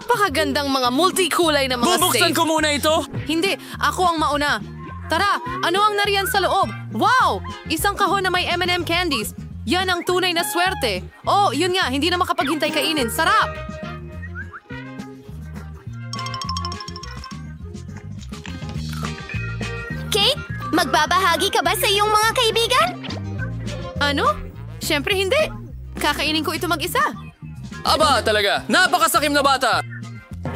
Napakagandang mga multikulay na mga Bubuksan safe. ko muna ito. Hindi, ako ang mauna. Tara, ano ang nariyan sa loob? Wow! Isang kahon na may M&M candies. Yan ang tunay na swerte. Oh, yun nga, hindi na makapaghintay kainin. Sarap! Kate, magbabahagi ka ba sa iyong mga kaibigan? Ano? Siyempre hindi. Kakainin ko ito mag-isa. Aba, talaga. Napakasakim na bata.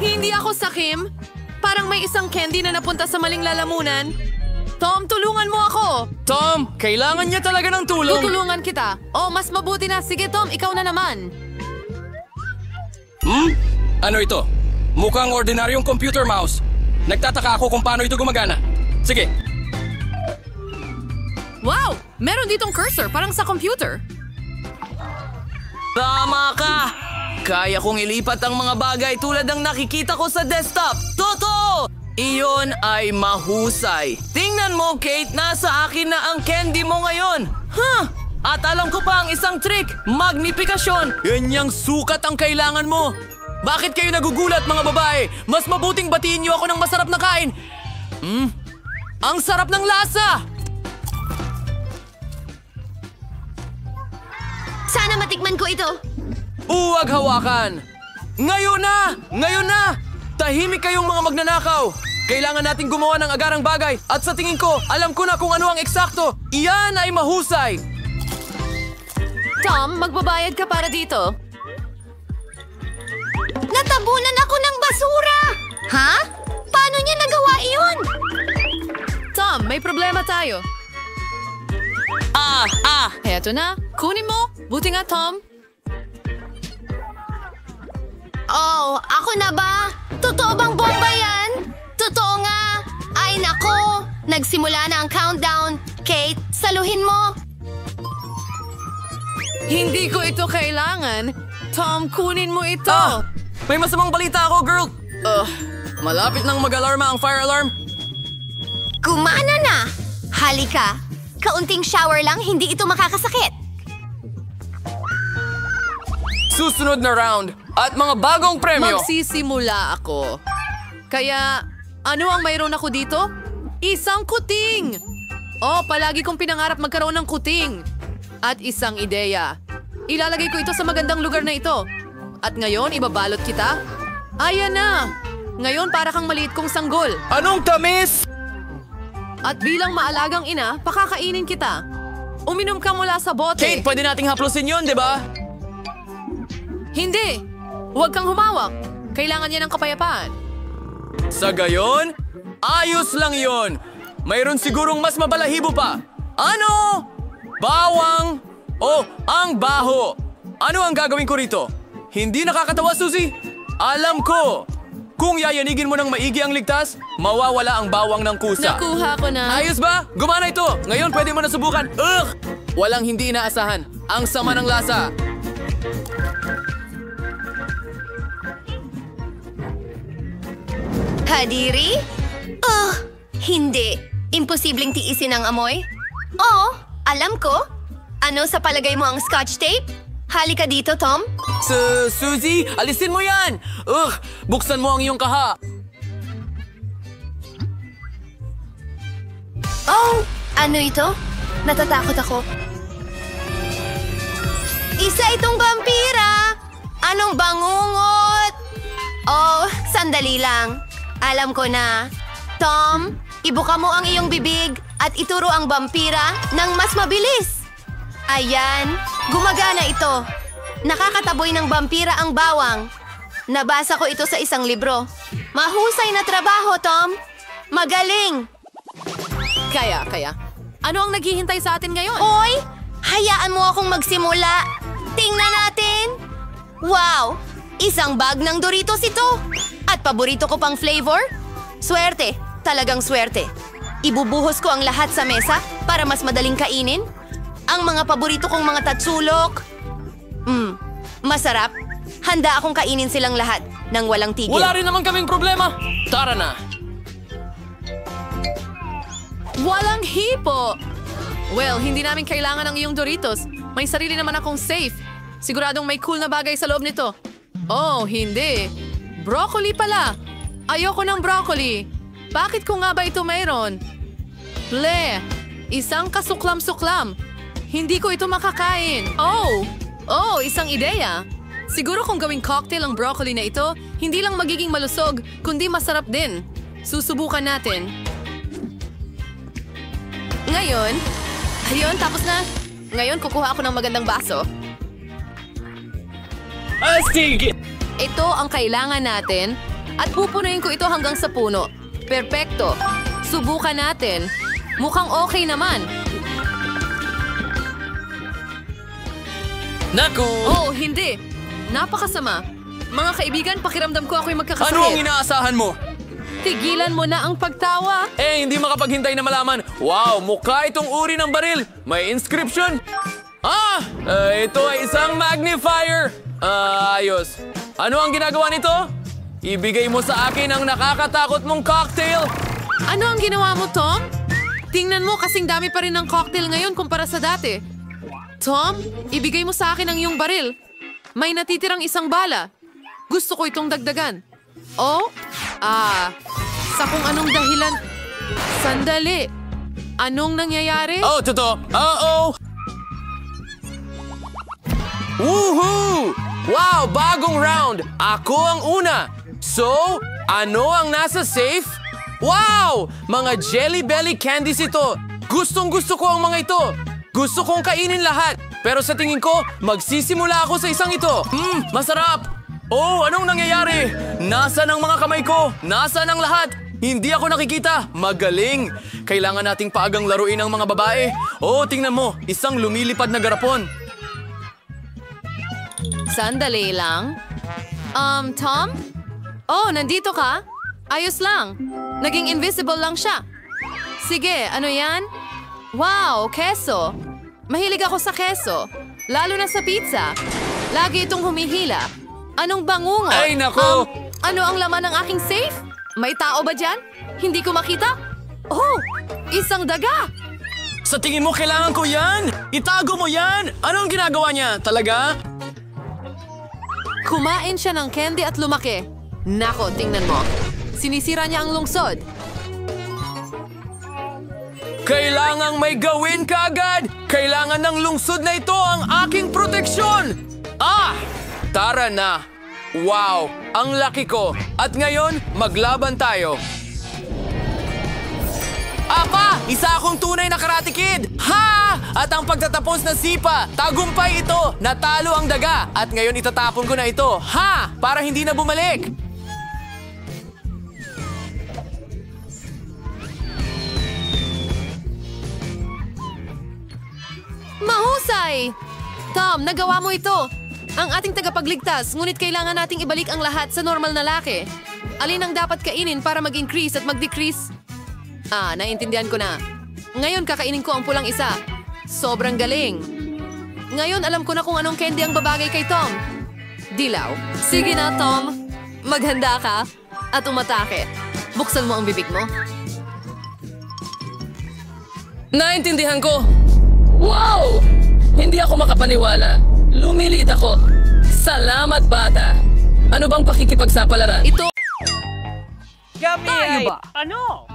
Hindi ako sakim. Parang may isang candy na napunta sa maling lalamunan. Tom, tulungan mo ako. Tom, kailangan niya talaga ng tulong. Tutulungan kita. Oh, mas mabuti na. Sige, Tom, ikaw na naman. Ano ito? Mukhang ordinaryong computer mouse. Nagtataka ako kung paano ito gumagana. Sige. Wow! Meron ditong cursor, parang sa computer. Tama ka! Kaya kong ilipat ang mga bagay tulad ng nakikita ko sa desktop. Totoo! Iyon ay mahusay. Tingnan mo, Kate, nasa akin na ang candy mo ngayon. Huh! At alam ko pa ang isang trick, magnifikasyon. Ganyang sukat ang kailangan mo. Bakit kayo nagugulat, mga babae? Mas mabuting batiin niyo ako ng masarap na kain. Ang sarap ng lasa! Sana matikman ko ito. Huwag hawakan! Ngayon na! Ngayon na! Tahimik kayong mga magnanakaw! Kailangan nating gumawa ng agarang bagay at sa tingin ko, alam ko na kung ano ang eksakto. Iyan ay mahusay! Tom, magbabayad ka para dito. Natabunan ako ng basura! Ha? Paano niya nagawa iyon? Tom, may problema tayo. Eto na. Kunin mo. Buti nga, Tom. Oh, ako na ba? Totoo bang bomba yan? Totoo nga. Ay nako, nagsimula na ang countdown. Kate, saluhin mo. Hindi ko ito kailangan. Tom, kunin mo ito. May masamang balita ako, girl! Malapit nang mag-alarma ang fire alarm. Gumana na! Halika, kaunting shower lang, hindi ito makakasakit. Susunod na round at mga bagong premyo. Magsisimula ako. Kaya, ano ang mayroon ako dito? Isang kuting! Oh, palagi kong pinangarap magkaroon ng kuting. At isang ideya. Ilalagay ko ito sa magandang lugar na ito. At ngayon, ibabalot kita? Ayan na! Ngayon, para kang maliit kong sanggol. Anong tamis? At bilang maalagang ina, pakakainin kita. Uminom ka mula sa bote. Kate, pwede nating haplusin yun, di ba? Hindi! Huwag kang humawak. Kailangan niya ng kapayapaan. Sa gayon, ayos lang yon. Mayroon sigurong mas mabalahibo pa. Ano? Bawang o ang baho. Ano ang gagawin ko rito? Hindi nakakatawa, Suzy? Alam ko. Kung yayanigin mo ng maigi ang ligtas, mawawala ang bawang ng kusa. Nakuha ko na. Ayos ba? Gumana ito. Ngayon pwede mo na subukan. Ugh! Walang hindi inaasahan. Ang sama ng lasa. Hadiri? Hindi. Imposibleng tiisin ang amoy? Oo, alam ko. Ano sa palagay mo ang scotch tape? Halika dito, Tom. Suzy, alisin mo yan! Buksan mo ang iyong kaha. Oh, ano ito? Natatakot ako. Isa itong vampira! Anong bangungot? Oh, sandali lang. Alam ko na. Tom, ibuka mo ang iyong bibig at ituro ang vampira ng mas mabilis. Ayan, gumagana ito. Nakakataboy ng vampira ang bawang. Nabasa ko ito sa isang libro. Mahusay na trabaho, Tom. Magaling! Kaya. Ano ang naghihintay sa atin ngayon? Oy! Hayaan mo akong magsimula. Tingnan natin. Wow! Isang bag ng Doritos ito. At paborito ko pang flavor. Swerte. Talagang swerte. Ibubuhos ko ang lahat sa mesa para mas madaling kainin. Ang mga paborito kong mga tatsulok. Masarap. Handa akong kainin silang lahat nang walang tigil. Wala rin naman kaming problema. Tara na. Walang hipo! Well, hindi namin kailangan ng iyong Doritos. May sarili naman akong safe. Siguradong may cool na bagay sa loob nito. Oh, hindi. Broccoli pala! Ayoko ng broccoli. Bakit ko nga ba ito mayroon? Ble! Isang kasuklam-suklam. Hindi ko ito makakain. Oh, isang ideya. Siguro kung gawing cocktail ang broccoli na ito, hindi lang magiging malusog, kundi masarap din. Susubukan natin. Ngayon, ayun, tapos na. Ngayon, kukuha ako ng magandang baso. Astig! Ito ang kailangan natin at pupunuin ko ito hanggang sa puno. Perpekto. Subukan natin. Mukhang okay naman. Naku! Oh, hindi. Napakasama. Mga kaibigan, pakiramdam ko ako'y magkakasakit. Ano ang inaasahan mo? Tigilan mo na ang pagtawa. Hindi makapaghintay na malaman. Wow, mukha itong uri ng baril. May inscription. Ito ay isang magnifier. Ayos. Ano ang ginagawa nito? Ibigay mo sa akin ang nakakatakot mong cocktail. Ano ang ginawa mo, Tom? Tingnan mo, kasing dami pa rin ng cocktail ngayon kumpara sa dati. Tom, ibigay mo sa akin ang iyong baril. May natitirang isang bala. Gusto ko itong dagdagan. Sa kung anong dahilan... Sandali. Anong nangyayari? Oh, totoo. Woohoo! Wow, bagong round. Ako ang una. So, ano ang nasa safe? Wow! Mga Jelly Belly candies ito. Gustong-gusto ko ang mga ito. Gusto kong kainin lahat. Pero sa tingin ko, magsisimula ako sa isang ito. Masarap! Oh, anong nangyayari? Nasaan ang mga kamay ko? Nasaan ang lahat? Hindi ako nakikita. Magaling. Kailangan nating paagang laruin ang mga babae. Oh, tingnan mo. Isang lumilipad na garapon. Sandali lang. Tom? Oh, nandito ka? Ayos lang. Naging invisible lang siya. Sige, ano yan? Wow, keso. Mahilig ako sa keso. Lalo na sa pizza. Lagi itong humihila. Anong bangungot? Ay, nako! Ano ang laman ng aking safe? May tao ba dyan? Hindi ko makita. Oh, isang daga! Sa tingin mo, kailangan ko yan? Itago mo yan! Ano ang ginagawa niya? Talaga? Kumain siya ng candy at lumaki. Nako, tingnan mo. Sinisira niya ang lungsod. Kailangang may gawin ka agad! Kailangan ng lungsod na ito ang aking proteksyon! Tara na! Wow! Ang laki ko! At ngayon, maglaban tayo! Isa akong tunay na Karate Kid! Ha! At ang pagtatapos na sipa, tagumpay ito! Natalo ang daga! At ngayon itatapon ko na ito! Ha! Para hindi na bumalik! Mahusay! Tom, nagawa mo ito. Ang ating tagapagligtas, ngunit kailangan nating ibalik ang lahat sa normal na laki. Alin ang dapat kainin para mag-increase at mag-decrease? Naiintindihan ko na. Ngayon kakainin ko ang pulang isa. Sobrang galing. Ngayon alam ko na kung anong candy ang babagay kay Tom. Dilaw. Sige na, Tom. Maghanda ka at umatake. Buksan mo ang bibig mo. Naintindihan ko! Wow! Hindi ako makapaniwala. Lumilit ako. Salamat, bata. Ano bang pakikipagsapalaran? Ito... Tayo ba? Ano?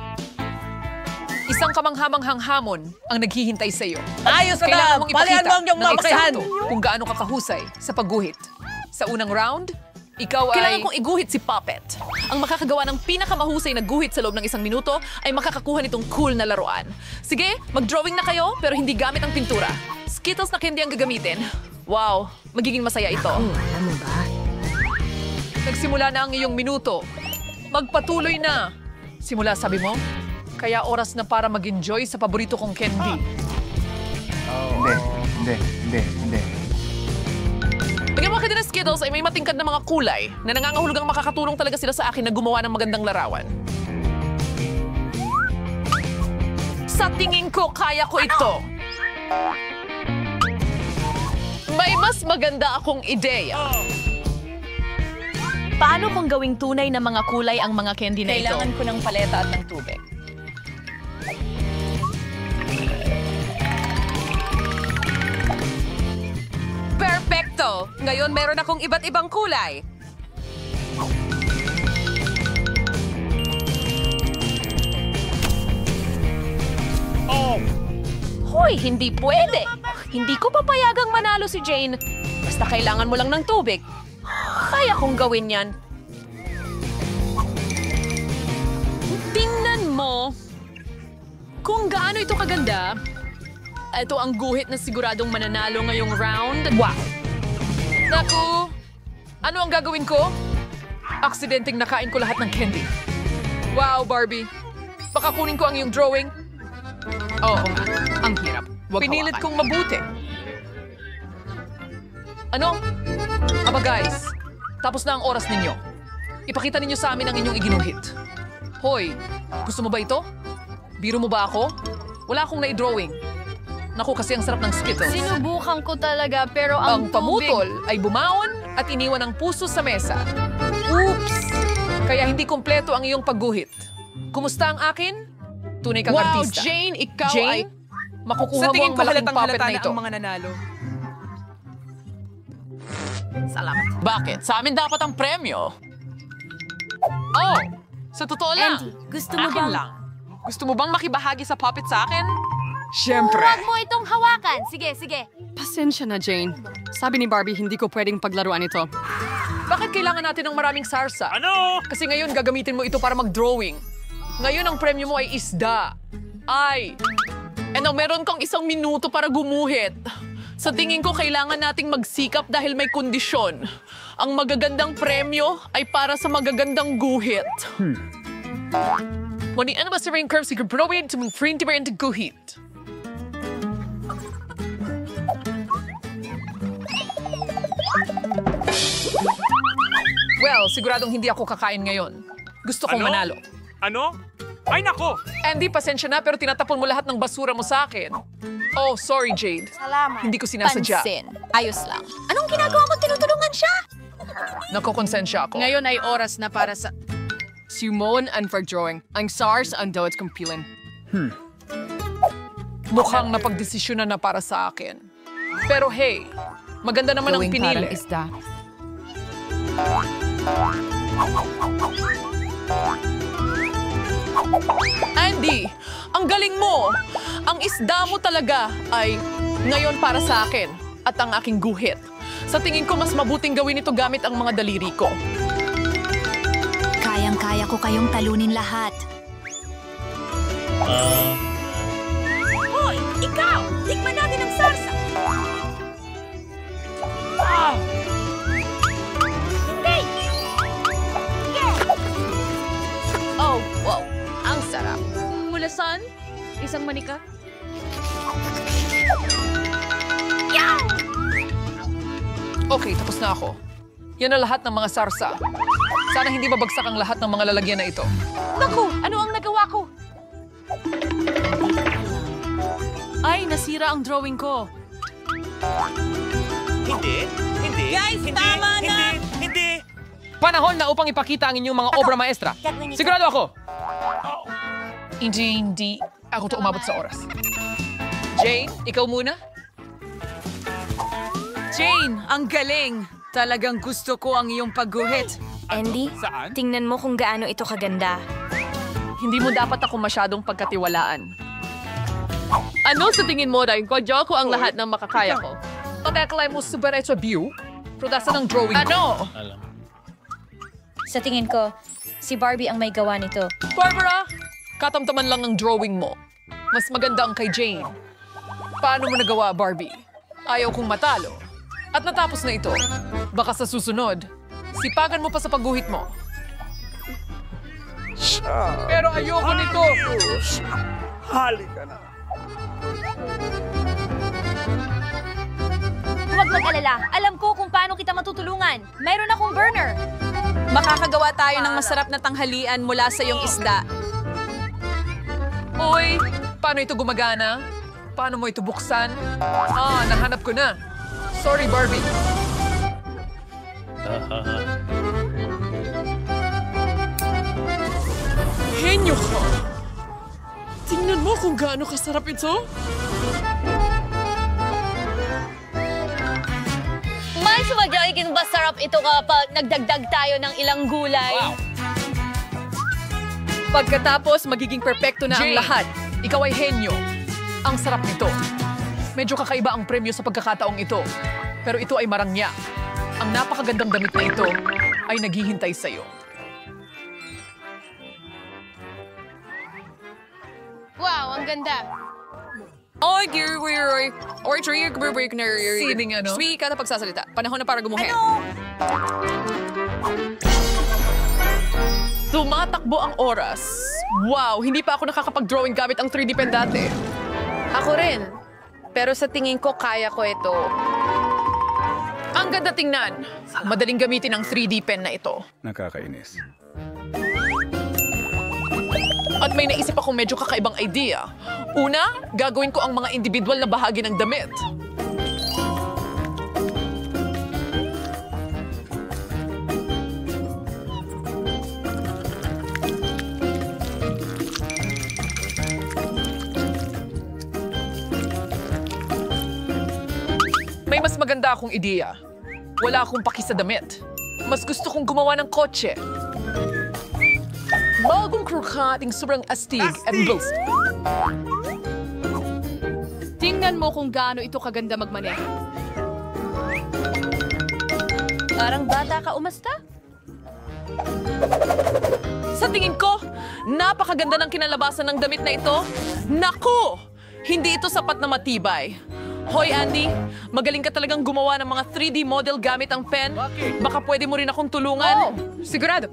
Isang kamanghamanghang hamon ang naghihintay sa iyo. Ayos ka Kailangan na! mong Palihan ipakita mo ang iyong ng mamakihan! eksakto kung gaano ka kahusay sa pagguhit. Sa unang round, ikaw Kailangan ay... kong iguhit si Puppet. Ang makakagawa ng pinakamahusay na guhit sa loob ng 1 minuto ay makakakuha nitong cool na laruan. Sige, mag-drawing na kayo pero hindi gamit ang pintura. Skittles na candy ang gagamitin. Wow, magiging masaya ito. Nagsimula na ang iyong minuto. Magpatuloy na. Simula, sabi mo? Kaya oras na para mag-enjoy sa paborito kong candy. Hindi. Bigyan mo kita ng Skittles ay may matingkad na mga kulay na nangangahulugang makakatulong talaga sila sa akin na gumawa ng magandang larawan. Sa tingin ko, kaya ko ito. May mas maganda akong ideya. Paano kung gawing tunay na mga kulay ang mga candy na ito? Kailangan ko ng paleta at ng tubig. Perfecto! Ngayon meron akong iba't ibang kulay. Hoy, hindi pwede. Hindi ko papayagang manalo si Jane. Basta kailangan mo lang ng tubig. Kaya kong gawin yan. Tingnan mo kung gaano ito kaganda. Ito ang guhit na siguradong mananalo ngayong round. Wow! Naku! Ano ang gagawin ko? Aksidenteng nakain ko lahat ng candy. Wow, Barbie! Baka kunin ko ang iyong drawing. Oo nga, ang hirap. Pinilit kong mabuti. Ano? Aba guys, tapos na ang oras ninyo. Ipakita ninyo sa amin ang inyong iginuhit. Hoy, gusto mo ba ito? Biro mo ba ako? Wala akong na-drawing. Naku, kasi ang sarap ng Skittles. Sinubukan ko talaga pero Ang ang pamutol ay bumaon at iniwan ng puso sa mesa. Oops! Kaya hindi kompleto ang iyong pagguhit. Kumusta ang akin? Tunay kang Wow, artista. Jane, ikaw Jane, ay... makukuha Sa mo tingin ang ko malaking halatang puppet halata na na ito. ang mga nanalo. Bakit? Sa amin dapat ang premyo. Oh! Sa totoo lang. Andy, gusto mo Akin bang... lang. Gusto mo bang makibahagi sa puppet sa akin? Huwag mo itong hawakan. Sige, sige. Pasensya na, Jane. Sabi ni Barbie, hindi ko pwedeng paglaruan ito. Bakit kailangan natin ng maraming sarsa? Ano? Kasi ngayon gagamitin mo ito para mag-drawing. Ngayon ang premyo mo ay isda. Ay! Meron kang 1 minuto para gumuhit. Sa tingin ko, kailangan nating magsikap dahil may kondisyon. Ang magagandang premyo ay para sa magagandang guhit. Mani ano ba sa ring curve si Gabrowin to mong friend and guhit? Well, siguradong hindi ako kakain ngayon. Gusto kong manalo. Ano? Ay nako! Andy, pasensya na pero tinatapon mo lahat ng basura mo sa akin. Oh, sorry Jade. Salamat. Hindi ko sinasadya. Ayos lang. Anong ginagawa mo? Tinutulungan siya? Nakokonsensya ako. Ngayon ay oras na para sa... Simone and for drawing. Ang SARS ang daw at kumpilan. Mukhang napagdesisyonan na para sa akin. Pero hey, maganda naman ang pinili. isda. Andy, ang galing mo! Ang isda mo talaga ay ngayon para sa akin at ang aking guhit. Sa tingin ko, mas mabuting gawin ito gamit ang mga daliri ko. Kayang-kaya ko kayong talunin lahat. Hoy! Ikaw! Tikman natin ang sarsa! Hindi! Oh, wow. Ang sarap. Mulasan? Isang manika? Okay, tapos na ako. Yan na lahat ng mga sarsa. Sana hindi babagsak ang lahat ng mga lalagyan na ito. Naku! Ano ang nagawa ko? Ay, nasira ang drawing ko. Hindi. Guys, tama na! Hindi. Panahon na upang ipakita ang inyong mga obra maestra. Sigurado ako. Hindi ako to umabot sa oras. Jane, ikaw muna? Jane, ang galing. Talagang gusto ko ang iyong pagguhit. Andy, Saan? tingnan mo kung gaano ito kaganda. Hindi mo dapat ako masyadong pagkatiwalaan. Ano sa tingin mo, Ryan? Kwadyo ko ang lahat ng makakaya ko. Pagkakalay mo super sa view, prodasa ng drawing ko. Ano? Sa tingin ko, si Barbie ang may gawa nito. Barbara, katamtaman lang ang drawing mo. Mas maganda ang kay Jane. Paano mo nagawa, Barbie? Ayaw kong matalo. At natapos na ito. Baka sa susunod, sipagan mo pa sa pagguhit mo. Pero ayoko nito. Halika na. Huwag mag-alala. Alam ko kung paano kita matutulungan. Mayroon akong burner. Makakagawa tayo ng masarap na tanghalian mula sa iyong isda. Uy, paano ito gumagana? Paano mo ito buksan? Nahanap ko na. Sorry, Barbie. Henyo ka! Tingnan mo kung gaano kasarap ito. Mas magiging masarap ito kapag nagdagdag tayo ng ilang gulay. Pagkatapos, magiging perpekto na ang Jane, lahat. Ikaw ay henyo. Ang sarap nito. Medyo kakaiba ang premyo sa pagkakataong ito. Pero ito ay marangya. Ang napakagandang damit na ito ay naghihintay sa'yo. Wow, ang ganda. Oy, dear, or tree, break na Sining ano? Sweet ka na pagsasalita. Panahon na para gumuhin. Tumatakbo ang oras. Wow, hindi pa ako nakakapag-drawing gamit ang 3D pen dati. Ako rin. Pero sa tingin ko, kaya ko ito. Ang ganda tingnan. Madaling gamitin ang 3D pen na ito. Nakakainis. At may naisip akong medyo kakaibang idea. Una, gagawin ko ang mga individual na bahagi ng damit. May mas maganda akong ideya. Wala akong paki sa damit. Mas gusto kong gumawa ng kotse. Bagong krukating sobrang astig at boast. Tingnan mo kung gaano ito kaganda magmaneho. Parang bata ka umasta? Sa tingin ko, napakaganda ng kinalabasan ng damit na ito. Naku! Hindi ito sapat na matibay. Hoy, Andy, magaling ka talagang gumawa ng mga 3D model gamit ang pen. Baka pwede mo rin akong tulungan. Sigurado.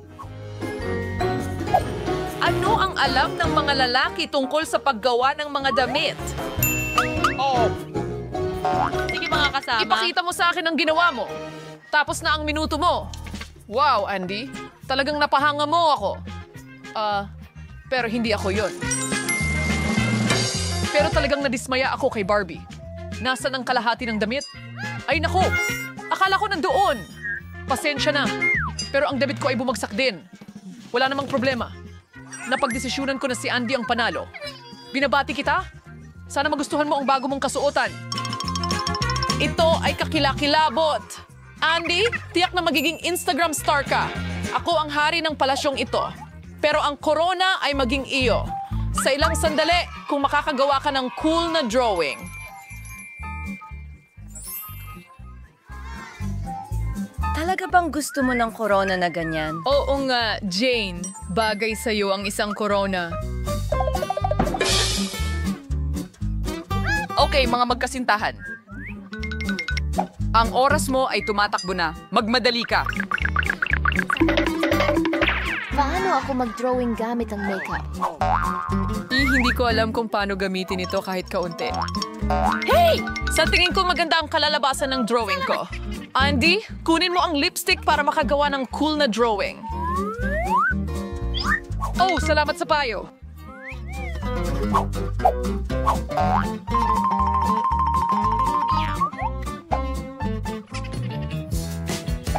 Ano ang alam ng mga lalaki tungkol sa paggawa ng mga damit? Sige mga kasama. Ipakita mo sa akin ang ginawa mo. Tapos na ang minuto mo. Wow, Andy. Talagang napahanga mo ako. Pero hindi ako yon. Pero talagang nadismaya ako kay Barbie. Nasaan ang kalahati ng damit? Ay naku! Akala ko nandoon. Pasensya na. Pero ang damit ko ay bumagsak din. Wala namang problema. Napagdesisyonan ko na si Andy ang panalo. Binabati kita? Sana magustuhan mo ang bago mong kasuotan. Ito ay kakilakilabot. Andy, tiyak na magiging Instagram star ka. Ako ang hari ng palasyong ito. Pero ang corona ay maging iyo. Sa ilang sandali, kung makakagawa ka ng cool na drawing. Talaga bang gusto mo ng corona na ganyan? Oo nga, Jane. Bagay sa'yo ang isang corona. Okay, mga magkasintahan. Ang oras mo ay tumatakbo na. Magmadali ka. Paano ako mag-drawing gamit ang makeup? Hindi ko alam kung paano gamitin ito kahit kaunti. Hey! Sa tingin ko maganda ang kalalabasan ng drawing ko. Andy, kunin mo ang lipstick para makagawa ng cool na drawing. Oh, salamat sa payo.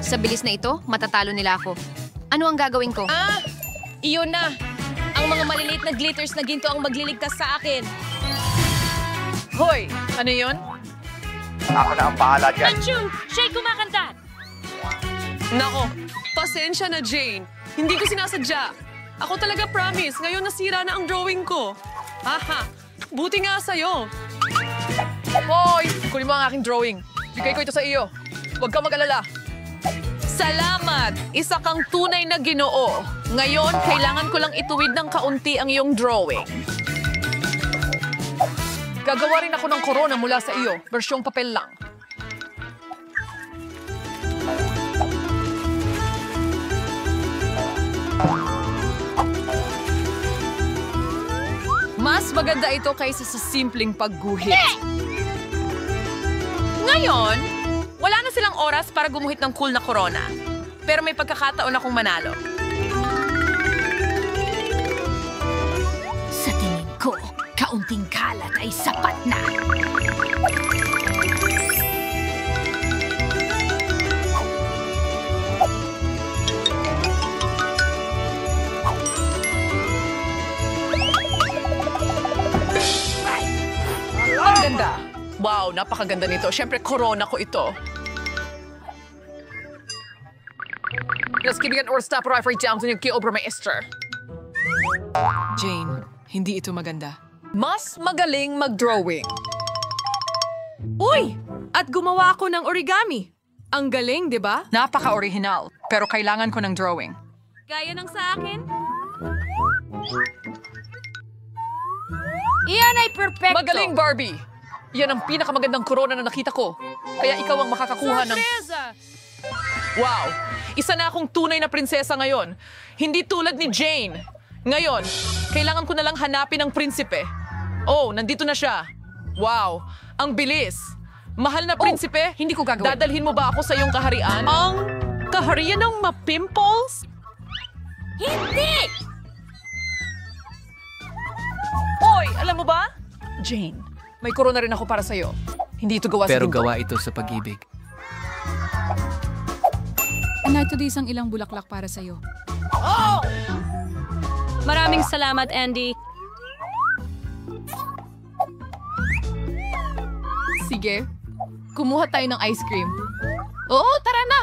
Sa bilis na ito, matatalo nila ako. Ano ang gagawin ko? Iyon na. Ang mga maliliit na glitters na ginto ang magliligtas sa akin. Hoy, ano yun? Ako na ang bahala dyan. Achoo! Shay kumakanta! Nako, pasensya na, Jane. Hindi ko sinasadya. Ako talaga promise, ngayon nasira na ang drawing ko. Haha, buti nga sa'yo. Hoy, kunin mo ang aking drawing. Bigay ko ito sa iyo. Huwag kang mag-alala. Salamat! Isa kang tunay na Ginoo. Ngayon, kailangan ko lang ituwid ng kaunti ang iyong drawing. Gagawa rin ako ng corona mula sa iyo. Bersyong papel lang. Mas maganda ito kaysa sa simpleng pagguhit. Ngayon, wala na silang oras para gumuhit ng cool na corona. Pero may pagkakataon akong manalo. Sa tingin ko, kaunting kalat ay sapat na. Ang ganda. Wow, napakaganda nito. Siyempre, corona ko ito. Just kibigyan or stop right for exams and yung kiobra maestra. Jane, hindi ito maganda. Mas magaling mag-drawing. Uy! At gumawa ako ng origami. Ang galing, di ba? Napaka-original, pero kailangan ko ng drawing. Gaya ng sa akin? Iyan ay perfecto. Magaling, Barbie! Yan ang pinakamagandang korona na nakita ko. Kaya ikaw ang makakakuha ng... Wow! Isa na akong tunay na prinsesa ngayon. Hindi tulad ni Jane. Ngayon, kailangan ko na lang hanapin ang prinsipe. Oh, nandito na siya. Wow! Ang bilis! Mahal na prinsipe, hindi ko gagawin. Dadalhin mo ba ako sa iyong kaharian? Ang kaharian ng ma-pimples? Hindi! Oy, alam mo ba? Jane, may korona rin ako para sa'yo. Hindi ito gawa sa Pero ginto. gawa ito sa pag-ibig. Narito di isang ilang bulaklak para sa'yo. Maraming salamat, Andy. Sige, kumuha tayo ng ice cream. Oo, tara na!